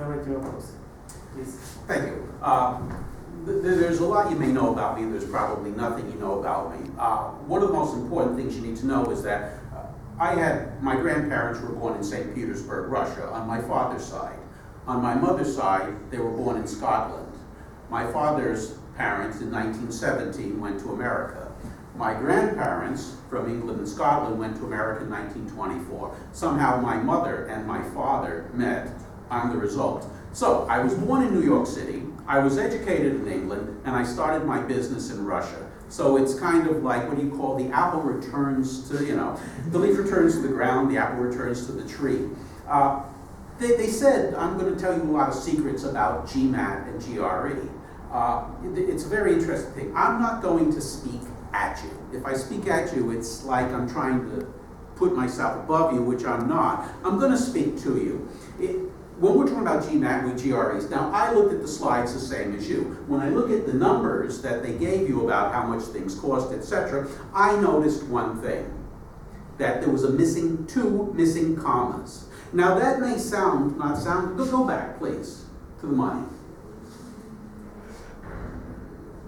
generate your post. Please. Thank you. There's a lot you may know about me. There's probably nothing you know about me. One of the most important things you need to know is that my grandparents were born in St. Petersburg, Russia, on my father's side. On my mother's side, they were born in Scotland. My father's parents in 1917 went to America. My grandparents from England and Scotland went to America in 1924. Somehow my mother and my father met. I'm the result. So I was born in New York City, I was educated in England, and I started my business in Russia. So it's kind of like what you call the apple returns to, the leaf returns to the ground, the apple returns to the tree. They said, I'm going to tell you a lot of secrets about GMAT and GRE. It's a very interesting thing. I'm not going to speak at you. If I speak at you, it's like I'm trying to put myself above you, which I'm not. I'm going to speak to you. When we're talking about GMAT with GREs, now I looked at the slides the same as you. When I look at the numbers that they gave you about how much things cost, etc., I noticed one thing, that there was two missing commas. Now that may not sound, go back please, to the money.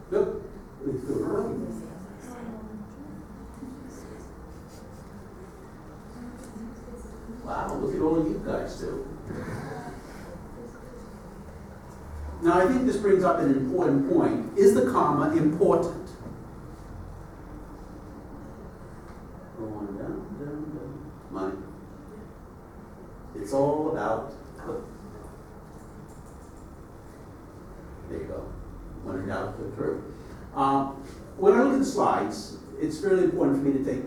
Good. Wow, look at all you guys do. Now I think this brings up an important point. Is the comma important? Go on down. Money. It's all about click. There you go. When in doubt, click through. When I look at the slides, it's fairly important for me to take.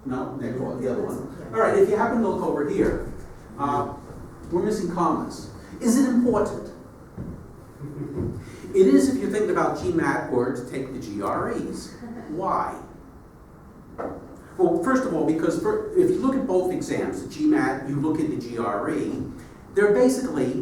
No, next one, the other one. All right, if you happen to look over here, we're missing commas. Is it important? It is if you're thinking about GMAT or to take the GREs. Why? Well, first of all, because if you look at both exams, the GMAT, you look at the GRE,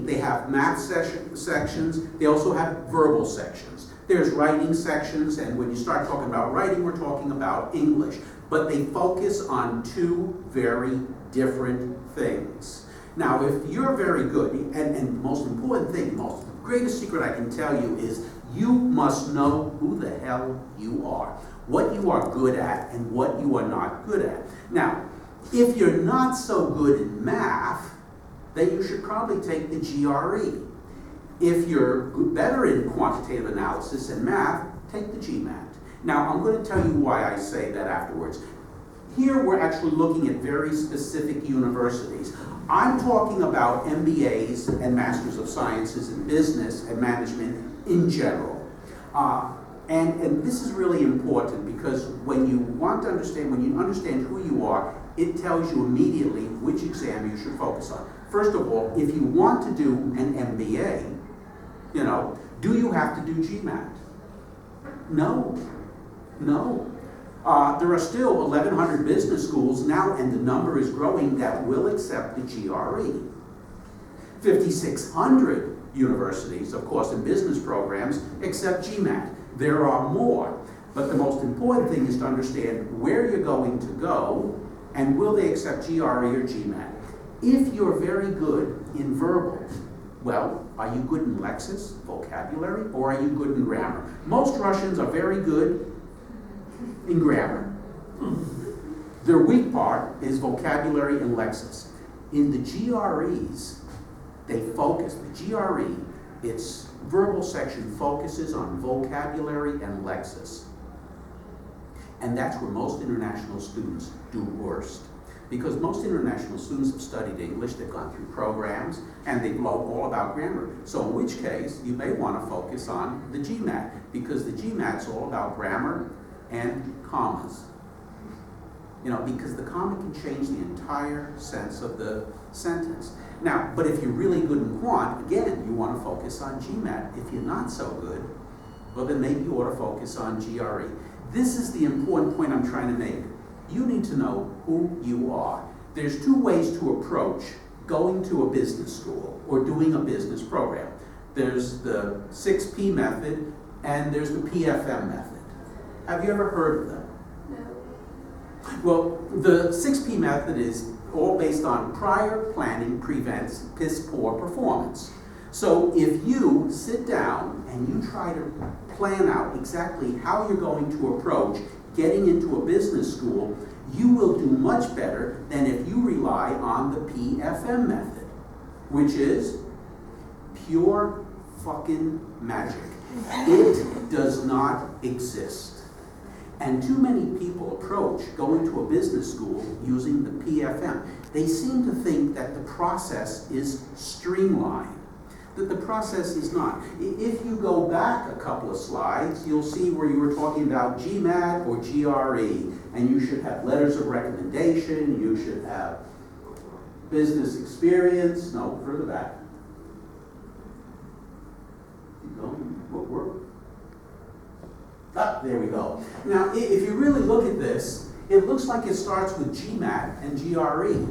they have math sections, they also have verbal sections. There's writing sections, and when you start talking about writing, we're talking about English. But they focus on two very different things. Now, if you're very good, and the most important thing, the greatest secret I can tell you is you must know who the hell you are, what you are good at, and what you are not good at. Now, if you're not so good in math, then you should probably take the GRE. If you're better in quantitative analysis and math, take the GMAT. Now, I'm going to tell you why I say that afterwards. Here, we're actually looking at very specific universities. I'm talking about MBAs and Masters of Sciences in Business and Management in general. And this is really important because when you understand who you are, it tells you immediately which exam you should focus on. First of all, if you want to do an MBA, do you have to do GMAT? No. There are still 1,100 business schools now, and the number is growing, that will accept the GRE. 5,600 universities, of course, in business programs, accept GMAT. There are more, but the most important thing is to understand where you're going to go, and will they accept GRE or GMAT. If you're very good in verbal, well, are you good in lexis, vocabulary, or are you good in grammar? Most Russians are very good in grammar. Their weak part is vocabulary and lexis. In the GREs, they focus, the GRE, its verbal section focuses on vocabulary and lexis. And that's where most international students do worst. Because most international students have studied English, they've gone through programs, and they know all about grammar. So in which case, you may want to focus on the GMAT, because the GMAT's all about grammar and commas. Because the comma can change the entire sense of the sentence. Now, but if you're really good in quant, again, you want to focus on GMAT. If you're not so good, well, then maybe you ought to focus on GRE. This is the important point I'm trying to make. You need to know who you are. There's two ways to approach going to a business school or doing a business program. There's the 6P method and there's the PFM method. Have you ever heard of them? No. Well, the 6P method is all based on prior planning prevents piss poor performance. So if you sit down and you try to plan out exactly how you're going to approach getting into a business school, you will do much better than if you rely on the PFM method, which is pure fucking magic. It does not exist. And too many people approach going to a business school using the PFM. They seem to think that the process is streamlined, that the process is not. If you go back a couple of slides, you'll see where you were talking about GMAT or GRE, and you should have letters of recommendation, you should have business experience. No, further back. Keep going. What work? Ah, there we go. Now, if you really look at this, it looks like it starts with GMAT and GRE.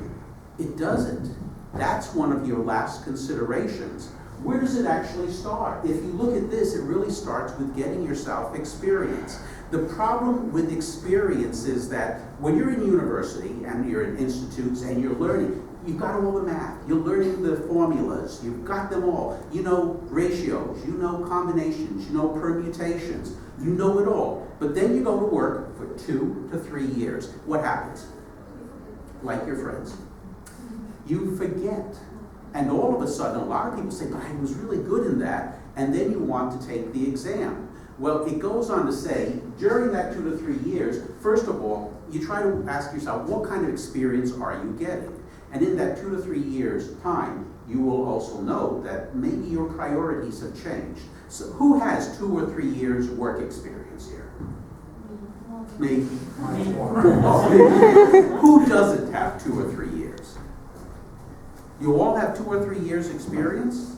It doesn't. That's one of your last considerations. Where does it actually start? If you look at this, it really starts with getting yourself experience. The problem with experience is that when you're in university and you're in institutes and you're learning, you've got all the math, you're learning the formulas, you've got them all. You know ratios, you know combinations, you know permutations, you know it all. But then you go to work for 2 to 3 years. What happens? Like your friends. You forget. And all of a sudden, a lot of people say, but I was really good in that, and then you want to take the exam. Well, it goes on to say, during that 2 to 3 years, first of all, you try to ask yourself, what kind of experience are you getting? And in that 2 to 3 years' time, you will also know that maybe your priorities have changed. So who has 2 or 3 years work experience here? Me. Who doesn't have 2 or 3 years? You all have 2 or 3 years experience?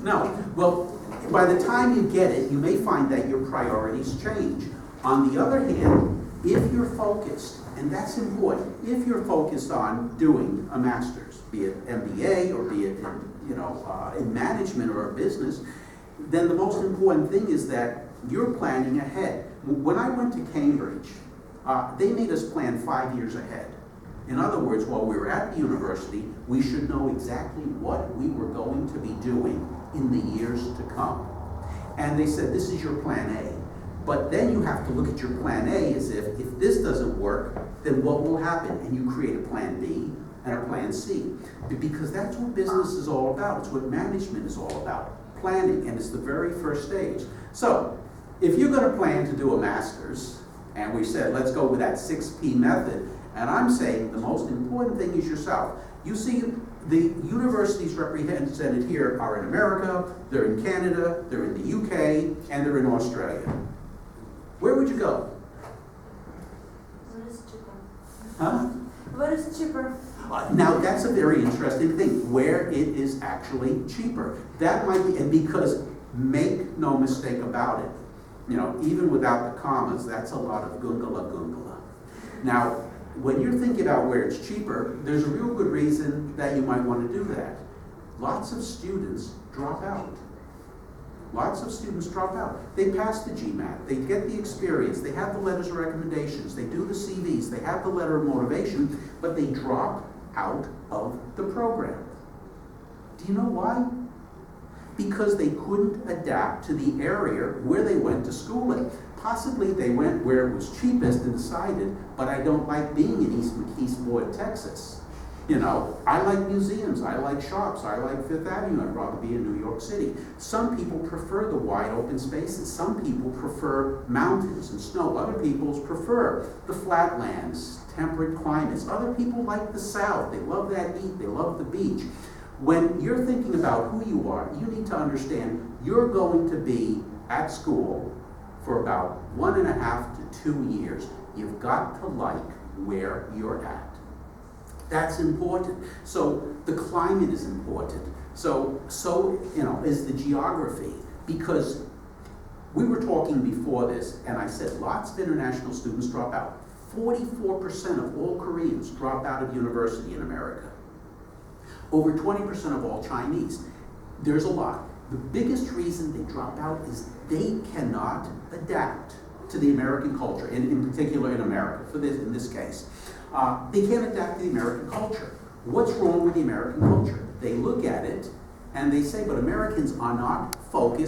No. Well, by the time you get it, you may find that your priorities change. On the other hand, if you're focused, and that's important, if you're focused on doing a master's, be it MBA or be it in management or a business, then the most important thing is that you're planning ahead. When I went to Cambridge, they made us plan 5 years ahead. In other words, while we were at the university, we should know exactly what we were going to be doing in the years to come. And they said, this is your plan A. But then you have to look at your plan A as if this doesn't work, then what will happen? And you create a plan B and a plan C. Because that's what business is all about. It's what management is all about. Planning, and it's the very first stage. So, if you're going to plan to do a master's, and we said, let's go with that 6P method, and I'm saying the most important thing is yourself. You see, the universities represented here are in America, they're in Canada, they're in the UK, and they're in Australia. Where would you go? What is cheaper? Huh? What is cheaper? Now that's a very interesting thing, where it is actually cheaper. That might be, and because make no mistake about it, even without the commas, that's a lot of goongala goongala. Now, when you're thinking about where it's cheaper, there's a real good reason that you might want to do that. Lots of students drop out. Lots of students drop out. They pass the GMAT, they get the experience, they have the letters of recommendations, they do the CVs, they have the letter of motivation, but they drop out of the program. Do you know why? Because they couldn't adapt to the area where they went to school in. Possibly they went where it was cheapest and decided, but I don't like being in East McKeesport, Texas. I like museums, I like shops, I like Fifth Avenue, I'd rather be in New York City. Some people prefer the wide open spaces. Some people prefer mountains and snow. Other people prefer the flatlands, temperate climates. Other people like the South. They love that heat, they love the beach. When you're thinking about who you are, you need to understand you're going to be at school for about 1.5 to 2 years. You've got to like where you're at. That's important. So the climate is important. So is the geography. Because we were talking before this, and I said lots of international students drop out. 44% of all Koreans drop out of university in America. Over 20% of all Chinese. There's a lot. The biggest reason they drop out is they cannot adapt to the American culture, in particular in America, in this case. They can't adapt to the American culture. What's wrong with the American culture? They look at it and they say, but Americans are not focused